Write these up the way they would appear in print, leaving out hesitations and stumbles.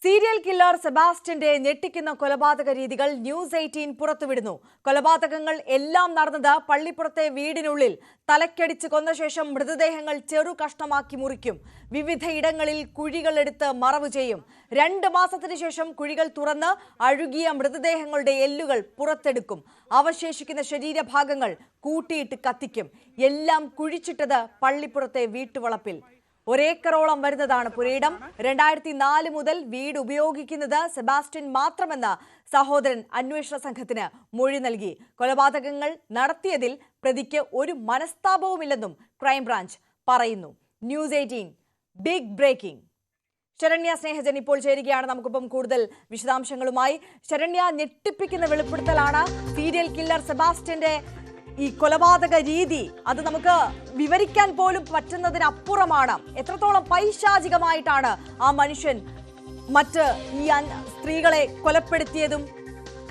Serial killer സെബാസ്റ്റ്യന്റെ ഞെട്ടിക്കുന്ന കൊലപാതക രീതികൾ ന്യൂസ് 18 പുറത്തുവിടുന്നു. കൊലപാതകങ്ങൾ എല്ലാം നടന്നത് പള്ളിപ്പുറത്തെ വീടിനുള്ളിൽ. തലക്കടിച്ച് കൊന്ന ശേഷം മൃതദേഹങ്ങൾ ചെറു കഷ്ണമാക്കി മുറിക്കും. വിവിധയിടങ്ങളിൽ കുഴികളെടുത്ത് മറവ് ചെയ്യും. 2 മാസത്തിന് ശേഷം കുഴികൾ തുറന്ന് അഴുകിയ മൃതദേഹങ്ങളുടെ എല്ലുകൾ പുറത്തെടുക്കും. അവശേഷിക്കുന്ന ശരീരഭാഗങ്ങൾ കൂട്ടിയിട്ട് കത്തിക്കും. എല്ലാം കുഴിച്ചിട്ടത് പള്ളിപ്പുറത്തെ വീട്ടുവളപ്പിൽ. ഒരേക്കറോളം വരുന്നതാണ് പുരയിടം. 2004 മുതൽ വീട് ഉപയോഗിക്കുന്നത് സെബാസ്റ്റ്യൻ മാത്രമെന്ന് സഹോദരൻ അന്വേഷണ സംഘത്തിന് മൊഴി നൽകി. കൊലപാതകങ്ങൾ നടത്തിയതിൽ പ്രതിക്ക് ഒരു മനസ്താപവുമില്ലെന്നും ക്രൈംബ്രാഞ്ച് പറയുന്നു. News 18 big breaking. Saranya Snehajan ഇപ്പോൾ ചേരുകയാണ് നമുക്കൊപ്പം കൂടുതൽ വിശദാംശങ്ങളുമായി. ശരണ്യ, ഞെട്ടിപ്പിക്കുന്ന വെളിപ്പെടുത്തലാണ്. സീരിയൽ കില്ലർ സെബാസ്റ്റ്യന്റെ ഈ കൊലപാതക രീതി അത് നമുക്ക് വിവരിക്കാൻ പോലും പറ്റുന്നതിനപ്പുറമാണ്. എത്രത്തോളം പൈശാചികമായിട്ടാണ് ആ മനുഷ്യൻ ഈ സ്ത്രീകളെ കൊലപ്പെടുത്തിയതും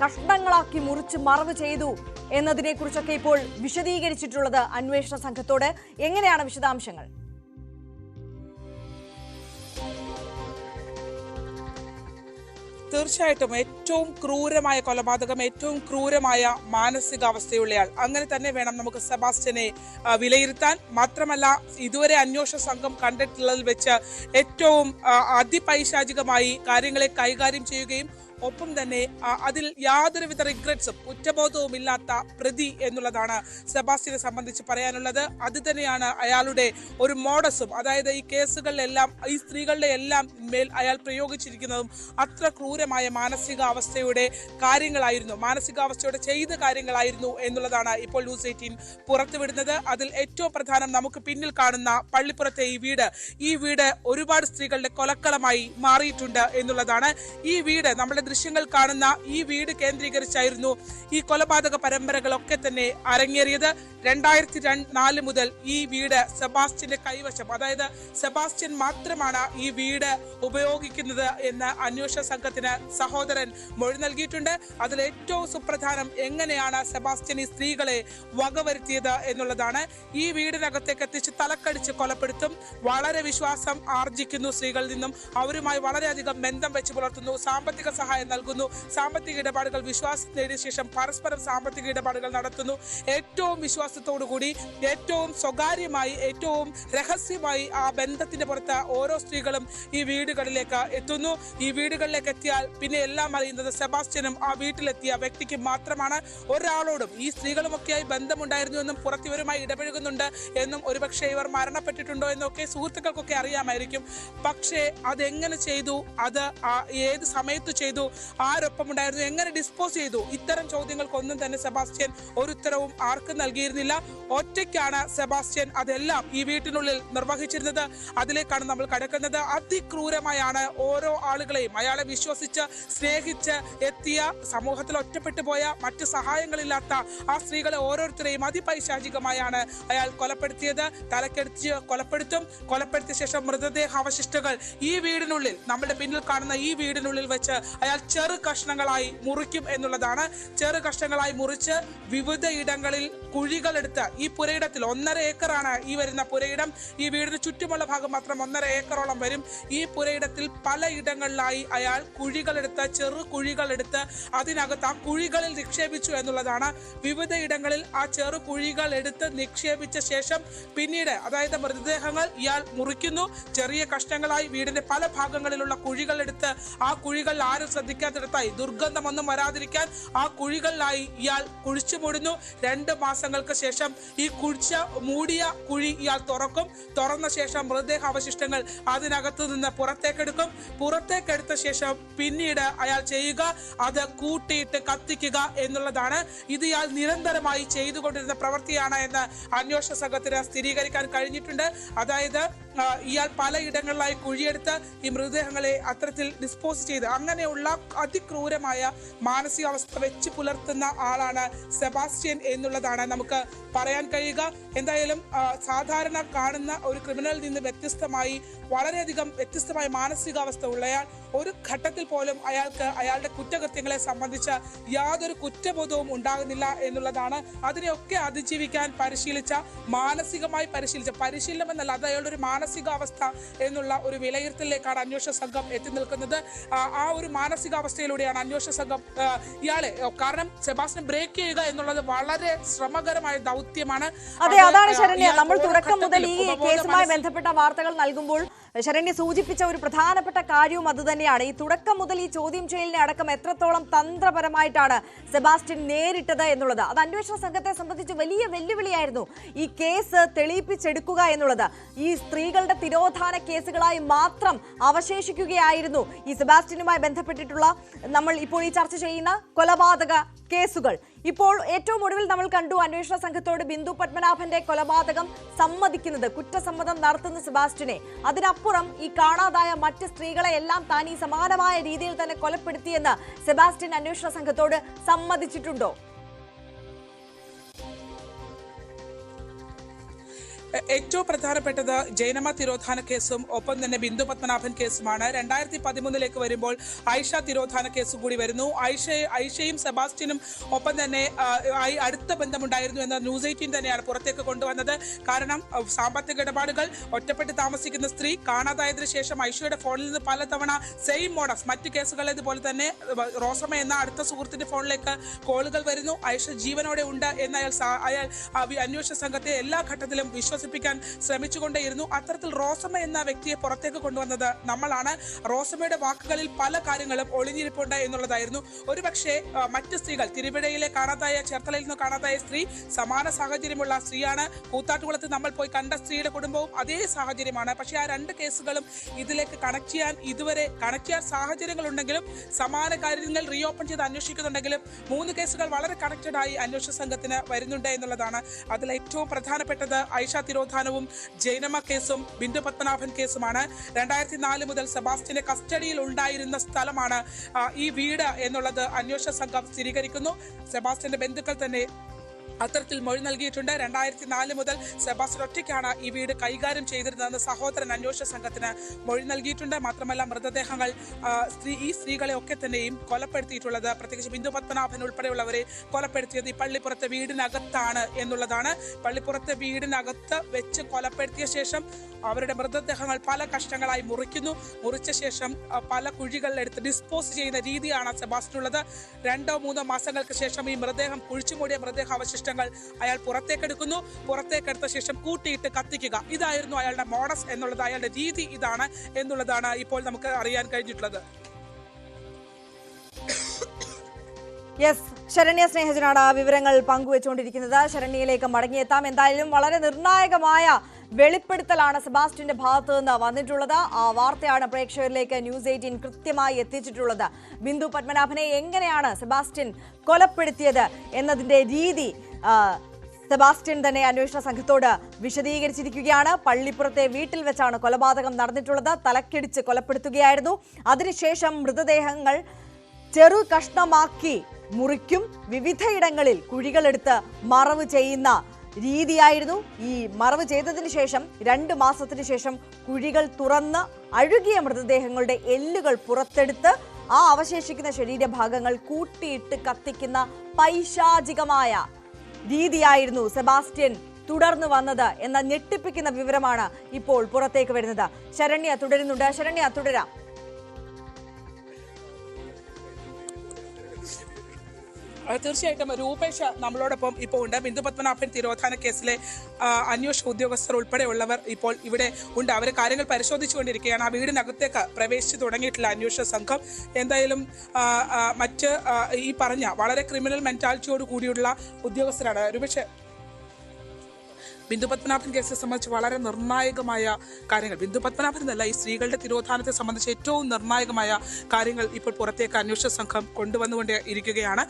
കഷ്ണങ്ങളാക്കി മുറിച്ച് മറവ് ചെയ്തു എന്നതിനെ കുറിച്ചൊക്കെ ഇപ്പോൾ വിശദീകരിച്ചിട്ടുള്ളത് അന്വേഷണ സംഘത്തോട്. എങ്ങനെയാണ് വിശദാംശങ്ങൾ? തീർച്ചയായിട്ടും ഏറ്റവും ക്രൂരമായ കൊലപാതകം, ഏറ്റവും ക്രൂരമായ മാനസികാവസ്ഥയുള്ളയാൾ, അങ്ങനെ തന്നെ വേണം നമുക്ക് സെബാസ്റ്റ്യനെ വിലയിരുത്താൻ. മാത്രമല്ല, ഇതുവരെ അന്വേഷണ സംഘം കണ്ടിട്ടുള്ളതിൽ വെച്ച് ഏറ്റവും അതിപൈശാചികമായി കാര്യങ്ങളെ കൈകാര്യം ചെയ്യുകയും ഒപ്പം തന്നെ അതിൽ യാതൊരുവിധ റിഗ്രറ്റ്സും കുറ്റബോധവും ഇല്ലാത്ത പ്രതി എന്നുള്ളതാണ് സെബാസ്റ്റ്യനെ സംബന്ധിച്ച് പറയാനുള്ളത്. അത് തന്നെയാണ് അയാളുടെ ഒരു മോഡസും. അതായത് ഈ കേസുകളിലെല്ലാം ഈ സ്ത്രീകളുടെ എല്ലാം മേൽ അയാൾ പ്രയോഗിച്ചിരിക്കുന്നതും അത്ര ക്രൂരമായ മാനസികാവസ്ഥയുടെ ചെയ്ത കാര്യങ്ങളായിരുന്നു എന്നുള്ളതാണ് ഇപ്പോൾ ന്യൂസ് 18 പുറത്തുവിടുന്നത്. അതിൽ ഏറ്റവും പ്രധാനം നമുക്ക് പിന്നിൽ കാണുന്ന പള്ളിപ്പുറത്തെ ഈ വീട് ഒരുപാട് സ്ത്രീകളുടെ കൊലക്കളമായി മാറിയിട്ടുണ്ട് എന്നുള്ളതാണ്. ഈ വീട്, നമ്മുടെ ദൃശ്യങ്ങൾ കാണുന്ന ഈ വീട് കേന്ദ്രീകരിച്ചായിരുന്നു ഈ കൊലപാതക പരമ്പരകളൊക്കെ തന്നെ അരങ്ങേറിയത്. 2004 മുതൽ ഈ വീട് സെബാസ്റ്റ്യന്റെ കൈവശം, അതായത് സെബാസ്റ്റ്യൻ മാത്രമാണ് ഈ വീട് ഉപയോഗിക്കുന്നത് എന്ന് അന്വേഷണ സംഘത്തിന് സഹോദരൻ മൊഴി നൽകിയിട്ടുണ്ട്. അതിൽ ഏറ്റവും സുപ്രധാനം എങ്ങനെയാണ് സെബാസ്റ്റ്യൻ ഈ സ്ത്രീകളെ വകവരുത്തിയത് എന്നുള്ളതാണ്. ഈ വീടിനകത്തേക്ക് എത്തിച്ച് തലക്കടിച്ച് കൊലപ്പെടുത്തും. വളരെ വിശ്വാസം ആർജിക്കുന്നു സ്ത്രീകളിൽ നിന്നും. അവരുമായി വളരെയധികം ബന്ധം വെച്ച് പുലർത്തുന്നു. സാമ്പത്തിക സഹായം നൽകുന്നു. സാമ്പത്തിക ഇടപാടുകൾ വിശ്വാസം നേടിയ ശേഷം പരസ്പരം സാമ്പത്തിക ഇടപാടുകൾ നടത്തുന്നു. ഏറ്റവും വിശ്വാസത്തോടുകൂടി, ഏറ്റവും സ്വകാര്യമായി, ഏറ്റവും രഹസ്യമായി ആ ബന്ധത്തിന്റെ പുറത്ത് ഓരോ സ്ത്രീകളും ഈ വീടുകളിലേക്ക് എത്തുന്നു. ഈ വീടുകളിലേക്ക് എത്തിയാൽ പിന്നെ എല്ലാം അറിയുന്നത് സെബാസ്റ്റ്യനും ആ വീട്ടിലെത്തിയ വ്യക്തിക്ക് മാത്രമാണ്. ഒരാളോടും ഈ സ്ത്രീകളുമൊക്കെയായി ബന്ധമുണ്ടായിരുന്നു എന്നും പുറത്തിവരുമായി ഇടപഴകുന്നുണ്ട് എന്നും ഒരുപക്ഷെ ഇവർ മരണപ്പെട്ടിട്ടുണ്ടോ എന്നൊക്കെ സുഹൃത്തുക്കൾക്കൊക്കെ അറിയാമായിരിക്കും. പക്ഷേ അതെങ്ങനെ ചെയ്തു, അത് ഏത് സമയത്ത് ചെയ്തു, ആരൊപ്പമുണ്ടായിരുന്നു, എങ്ങനെ ഡിസ്പോസ് ചെയ്തു, ഇത്തരം ചോദ്യങ്ങൾക്കൊന്നും തന്നെ സെബാസ്റ്റ്യൻ ഒരു ഉത്തരവും ആർക്കും നൽകിയിരുന്നില്ല. ഒറ്റയ്ക്കാണ് സെബാസ്റ്റ്യൻ അതെല്ലാം ഈ വീട്ടിനുള്ളിൽ നിർവഹിച്ചിരുന്നത്. അതിലേക്കാണ് നമ്മൾ കടക്കുന്നത്. അതിക്രൂരമായാണ് ഓരോ ആളുകളെയും അയാളെ വിശ്വസിച്ച് സ്നേഹിച്ച് എത്തിയ, സമൂഹത്തിൽ ഒറ്റപ്പെട്ടു പോയ, മറ്റ് സഹായങ്ങളില്ലാത്ത ആ സ്ത്രീകളെ ഓരോരുത്തരെയും അതിപൈശാചികമായാണ് അയാൾ കൊലപ്പെടുത്തിയത്. തലക്കടിച്ച് കൊലപ്പെടുത്തിയ ശേഷം മൃതദേഹാവശിഷ്ടങ്ങൾ ഈ വീടിനുള്ളിൽ, നമ്മുടെ പിന്നിൽ കാണുന്ന ഈ വീടിനുള്ളിൽ വെച്ച് അയാൾ ചെറു കഷ്ണങ്ങളായി മുറിക്കും എന്നുള്ളതാണ്. ചെറു കഷ്ണങ്ങളായി മുറിച്ച് വിവിധ ഇടങ്ങളിൽ കുഴികളെടുത്ത്, ഈ പുരയിടത്തിൽ 1.5 ഏക്കറാണ് ഈ വരുന്ന പുരയിടം. ഈ വീടിന് ചുറ്റുമുള്ള ഭാഗം മാത്രം 1.5 ഏക്കറോളം വരും. ഈ പുരയിടത്തിൽ പല ഇടങ്ങളിലായി അയാൾ ചെറു കുഴികളെടുത്ത് അതിനകത്ത് ആ കുഴികളിൽ നിക്ഷേപിച്ചു എന്നുള്ളതാണ്. വിവിധ ഇടങ്ങളിൽ ആ ചെറു കുഴികൾ എടുത്ത് നിക്ഷേപിച്ച ശേഷം പിന്നീട്, അതായത് മൃതദേഹങ്ങൾ ഇയാൾ മുറിക്കുന്നു. ചെറിയ കഷ്ണങ്ങളായി വീടിന്റെ പല ഭാഗങ്ങളിലുള്ള കുഴികൾ എടുത്ത് ആ കുഴികൾ ആരും ശ്രദ്ധിക്കാത്തിടത്തായി, ദുർഗന്ധമൊന്നും വരാതിരിക്കാൻ ആ കുഴികളിലായി ഇയാൾ കുഴിച്ചു മൂടുന്നു. 2 മാസങ്ങൾക്ക് ശേഷം ഈ മൂടിയ കുഴി ഇയാൾ തുറന്ന ശേഷം മൃതദേഹാവശിഷ്ടങ്ങൾ അതിനകത്തു നിന്ന് പുറത്തേക്കെടുത്ത ശേഷം പിന്നീട് അയാൾ ചെയ്യുക അത് കൂട്ടിയിട്ട് കത്തിക്കുക എന്നുള്ളതാണ്. ഇത് ഇയാൾ നിരന്തരമായി ചെയ്തുകൊണ്ടിരുന്ന പ്രവൃത്തിയാണ് എന്ന് അന്വേഷണ സംഘത്തിന് സ്ഥിരീകരിക്കാൻ കഴിഞ്ഞിട്ടുണ്ട്. അതായത് ഇയാൾ പലയിടങ്ങളിലായി കുഴിയെടുത്ത് ഈ മൃതദേഹങ്ങളെ അത്തരത്തിൽ ഡിസ്പോസ് ചെയ്ത്, അങ്ങനെയുള്ള അതിക്രൂരമായ മാനസികാവസ്ഥ വെച്ച് പുലർത്തുന്ന ആളാണ് സെബാസ്റ്റ്യൻ എന്നുള്ളതാണ് നമുക്ക് പറയാൻ കഴിയുക. എന്തായാലും സാധാരണ കാണുന്ന ഒരു ക്രിമിനലിൽ നിന്ന് വ്യത്യസ്തമായി വളരെയധികം വ്യത്യസ്തമായ മാനസികാവസ്ഥ ഉള്ളയാൾ. ഒരു ഘട്ടത്തിൽ പോലും അയാൾക്ക് അയാളുടെ കുറ്റകൃത്യങ്ങളെ സംബന്ധിച്ച് യാതൊരു കുറ്റബോധവും ഉണ്ടാകുന്നില്ല എന്നുള്ളതാണ്. അതിനെയൊക്കെ അതിജീവിക്കാൻ മാനസികമായി പരിശീലിച്ച പരിശീലനം എന്നല്ല, അത് അയാളുടെ ഒരു മാനസികാവസ്ഥ എന്നുള്ള ഒരു വിലയിരുത്തലിലേക്കാണ് അന്വേഷണ സംഘം എത്തി നിൽക്കുന്നത്. ആ ഒരു മാനസികാവസ്ഥയിലൂടെയാണ് അന്വേഷണ സംഘം ഇയാളെ, കാരണം സെബാസ്റ്റ്യൻ ബ്രേക്ക് ചെയ്യുക എന്നുള്ളത് വളരെ ശ്രമകരമായ ദൗത്യമാണ്. അതെ, അതാണ് ശരണ്യ, നമ്മൾ തുടക്കം മുതൽ ഈ കേസുമായി ബന്ധപ്പെട്ട വാർത്തകൾ നൽകുമ്പോൾ ശരണ്യ സൂചിപ്പിച്ച ഒരു പ്രധാനപ്പെട്ട കാര്യവും അതുതന്നെയാണ്. ഈ തുടക്കം മുതൽ ഈ ചോദ്യം ചെയ്യലിനെ അടക്കം എത്രത്തോളം തന്ത്രപരമായിട്ടാണ് സെബാസ്റ്റ്യൻ നേരിട്ടത് എന്നുള്ളത്. അത് അന്വേഷണ സംഘത്തെ സംബന്ധിച്ച് വലിയ വെല്ലുവിളിയായിരുന്നു. ഈ കേസ് തെളിയിപ്പിച്ചെടുക്കുക എന്നുള്ളത് ഈ സ്ത്രീകളുടെ തിരോധാന കേസുകളായി മാത്രം അവശേഷിക്കുകയായിരുന്നു ഈ സെബാസ്റ്റ്യനുമായി ബന്ധപ്പെട്ടിട്ടുള്ള നമ്മൾ ഇപ്പോൾ ഈ ചർച്ച ചെയ്യുന്ന കൊലപാതക കേസുകൾ. ഇപ്പോൾ ഏറ്റവും ഒടുവിൽ നമ്മൾ കണ്ടു അന്വേഷണ സംഘത്തോട് ബിന്ദു പത്മനാഭന്റെ കൊലപാതകം സമ്മതിക്കുന്നത്, കുറ്റസമ്മതം നടത്തുന്ന സെബാസ്റ്റ്യനെ. അതിനപ്പുറം ഈ കാണാതായ മറ്റ് സ്ത്രീകളെ എല്ലാം താൻ ഈ സമാനമായ രീതിയിൽ തന്നെ കൊലപ്പെടുത്തിയെന്ന് സെബാസ്റ്റ്യൻ അന്വേഷണ സംഘത്തോട് സമ്മതിച്ചിട്ടുണ്ടോ? ഏറ്റവും പ്രധാനപ്പെട്ടത് ജൈനമ്മ തിരോധാന കേസും ഒപ്പം തന്നെ ബിന്ദു പത്മനാഭൻ കേസുമാണ്. 2013 വരുമ്പോൾ ആയിഷ തിരോധാന കേസ് കൂടി വരുന്നു. ആയിഷയും സെബാസ്റ്റ്യനും ഒപ്പം തന്നെ അടുത്ത ബന്ധമുണ്ടായിരുന്നു എന്ന ന്യൂസ് 18 തന്നെയാണ് പുറത്തേക്ക് കൊണ്ടുവന്നത്. കാരണം സാമ്പത്തിക ഇടപാടുകൾ, ഒറ്റപ്പെട്ട് താമസിക്കുന്ന സ്ത്രീ, കാണാതായതിനു ശേഷം ആയിഷയുടെ ഫോണിൽ നിന്ന് പലതവണ സെയിം മോഡസ് മറ്റ് കേസുകളേതുപോലെ തന്നെ റോസമ്മ എന്ന അടുത്ത സുഹൃത്തിന്റെ ഫോണിലേക്ക് കോളുകൾ വരുന്നു. ആയിഷ ജീവനോടെ ഉണ്ട് എന്ന് അയാൾ അന്വേഷണ സംഘത്തെ എല്ലാ ഘട്ടത്തിലും വിശ്വസിപ്പിക്കാൻ ശ്രമിച്ചുകൊണ്ടേയിരുന്നു. അത്തരത്തിൽ റോസമ്മ എന്ന വ്യക്തിയെ പുറത്തേക്ക് കൊണ്ടുവന്നത് നമ്മളാണ്. റോസമ്മയുടെ വാക്കുകളിൽ പല കാര്യങ്ങളും ഒളിഞ്ഞിരിപ്പുണ്ട് എന്നുള്ളതായിരുന്നു. ഒരുപക്ഷെ മറ്റ് സ്ത്രീകൾ, തിരുവിഴയിലെ കാണാതായ, ചേർത്തലയിൽ നിന്ന് കാണാതായ സ്ത്രീ സമാന സാഹചര്യമുള്ള സ്ത്രീയാണ്. കൂത്താട്ടുകുളത്ത് നമ്മൾ പോയി കണ്ട സ്ത്രീയുടെ കുടുംബവും അതേ സാഹചര്യമാണ്. പക്ഷേ ആ രണ്ട് കേസുകളും ഇതിലേക്ക് കണക്ട് ചെയ്യാൻ സാഹചര്യങ്ങൾ ഉണ്ടെങ്കിലും, സമാന കാര്യങ്ങൾ റീഓപ്പൺ ചെയ്ത് അന്വേഷിക്കുന്നുണ്ടെങ്കിലും 3 കേസുകൾ വളരെ കണക്റ്റഡ് ആയി അന്വേഷണ സംഘത്തിന് വരുന്നുണ്ട് എന്നുള്ളതാണ്. അതിൽ ഏറ്റവും പ്രധാനപ്പെട്ടത് ആയിഷ തിരോധാനവും ജൈനമ്മ കേസും ബിന്ദു പത്മനാഭൻ കേസുമാണ്. 2004 മുതൽ സെബാസ്റ്റ്യന്റെ കസ്റ്റഡിയിൽ ഉണ്ടായിരുന്ന സ്ഥലമാണ് ഈ വീട് എന്നുള്ളത് അന്വേഷണ സംഘം സ്ഥിരീകരിക്കുന്നു. സെബാസ്റ്റ്യന്റെ ബന്ധുക്കൾ തന്നെ അത്തരത്തിൽ മൊഴി നൽകിയിട്ടുണ്ട്. 2004 മുതൽ സെബാസ്റ്റ്യൻ ഒറ്റയ്ക്കാണ് ഈ വീട് കൈകാര്യം ചെയ്തിരുന്നതെന്ന് സഹോദരൻ അന്വേഷണ സംഘത്തിന് മൊഴി നൽകിയിട്ടുണ്ട്. മാത്രമല്ല മൃതദേഹങ്ങൾ ഈ സ്ത്രീകളെ ഒക്കെ തന്നെയും കൊലപ്പെടുത്തിയിട്ടുള്ളത്, പ്രത്യേകിച്ച് ബിന്ദു പത്മനാഭൻ ഉൾപ്പെടെയുള്ളവരെ കൊലപ്പെടുത്തിയത് ഈ പള്ളിപ്പുറത്തെ വീടിനകത്താണ് എന്നുള്ളതാണ്. പള്ളിപ്പുറത്തെ വീടിനകത്ത് വെച്ച് കൊലപ്പെടുത്തിയ ശേഷം അവരുടെ മൃതദേഹങ്ങൾ പല കഷ്ണങ്ങളായി മുറിച്ച ശേഷം പല കുഴികളിലെടുത്ത് ഡിസ്പോസ് ചെയ്യുന്ന രീതിയാണ് സെബാസ്റ്റ്യനുള്ളത്. 2-3 മാസങ്ങൾക്ക് ശേഷം ഈ മൃതദേഹം, കുഴിച്ചുമൂടിയ മൃതദേഹാവശിഷ്ടങ്ങൾ അയാൾ പുറത്തേക്കെടുത്ത ശേഷം കൂട്ടിയിട്ട് കത്തിക്കുക. ഇതായിരുന്നു അയാളുടെ മോഡസ് എന്നുള്ളത്, അയാളുടെ രീതി ഇതാണ് എന്നുള്ളതാണ് ഇപ്പോൾ നമുക്ക് അറിയാൻ കഴിഞ്ഞിട്ടുള്ളത്. ശരണ്യ സ്നേഹജനാണ് ആ വിവരങ്ങൾ പങ്കുവെച്ചുകൊണ്ടിരിക്കുന്നത്. ശരണ്യയിലേക്ക് മടങ്ങിയെത്താം. എന്തായാലും വളരെ നിർണായകമായ വെളിപ്പെടുത്തലാണ് സെബാസ്റ്റ്യന്റെ ഭാഗത്തു നിന്ന് വന്നിട്ടുള്ളത്. ആ വാർത്തയാണ് പ്രേക്ഷകരിലേക്ക് ന്യൂസ് 18 കൃത്യമായി എത്തിച്ചിട്ടുള്ളത്. ബിന്ദു പത്മനാഭനെ എങ്ങനെയാണ് സെബാസ്റ്റ്യൻ കൊലപ്പെടുത്തിയത് എന്നതിന്റെ രീതി സെബാസ്റ്റ്യൻ തന്നെ അന്വേഷണ സംഘത്തോട് വിശദീകരിച്ചിരിക്കുകയാണ്. പള്ളിപ്പുറത്തെ വീട്ടിൽ വെച്ചാണ് കൊലപാതകം നടന്നിട്ടുള്ളത്. തലക്കടിച്ച് കൊലപ്പെടുത്തുകയായിരുന്നു. അതിനുശേഷം മൃതദേഹങ്ങൾ ചെറു കഷ്ണമാക്കി മുറിക്കും, വിവിധയിടങ്ങളിൽ കുഴികളെടുത്ത് മറവ് ചെയ്യുന്ന രീതിയായിരുന്നു. ഈ മറവ് ചെയ്തതിനു ശേഷം 2 മാസത്തിനു ശേഷം കുഴികൾ തുറന്ന് അഴുകിയ മൃതദേഹങ്ങളുടെ എല്ലുകൾ പുറത്തെടുത്ത് ആ അവശേഷിക്കുന്ന ശരീരഭാഗങ്ങൾ കൂട്ടിയിട്ട് കത്തിക്കുന്ന പൈശാചികമായ രീതിയായിരുന്നു സെബാസ്റ്റ്യൻ തുടർന്ന് വന്നത് എന്ന ഞെട്ടിപ്പിക്കുന്ന വിവരമാണ് ഇപ്പോൾ പുറത്തേക്ക് വരുന്നത്. ശരണ്യ തുടരുന്നുണ്ട്. ശരണ്യ, തുടരാം. തീർച്ചയായിട്ടും രൂപേഷ് നമ്മളോടൊപ്പം ഇപ്പോൾ ഉണ്ട്. ബിന്ദു പത്മനാഭൻ തിരോധാന കേസിലെ അന്വേഷണ ഉദ്യോഗസ്ഥർ ഉൾപ്പെടെയുള്ളവർ ഇപ്പോൾ ഇവിടെ ഉണ്ട്. അവർ കാര്യങ്ങൾ പരിശോധിച്ചുകൊണ്ടിരിക്കുകയാണ്. ആ വീടിനകത്തേക്ക് പ്രവേശിച്ചു തുടങ്ങിയിട്ടില്ല അന്വേഷണ സംഘം. എന്തായാലും മറ്റ് ഈ പറഞ്ഞ വളരെ ക്രിമിനൽ മെന്റാലിറ്റിയോട് കൂടിയുള്ള ഉദ്യോഗസ്ഥരാണ്. രൂപേഷ്, ബിന്ദു പത്മനാഭൻ കേസിനെ സംബന്ധിച്ച് വളരെ നിർണായകമായ കാര്യങ്ങൾ, ബിന്ദു പത്മനാഭൻ എന്നല്ല, ഈ സ്ത്രീകളുടെ തിരോധാനത്തെ സംബന്ധിച്ച് ഏറ്റവും നിർണായകമായ കാര്യങ്ങൾ ഇപ്പോൾ പുറത്തേക്ക് അന്വേഷണ സംഘം കൊണ്ടുവന്നുകൊണ്ടേ ഇരിക്കുകയാണ്.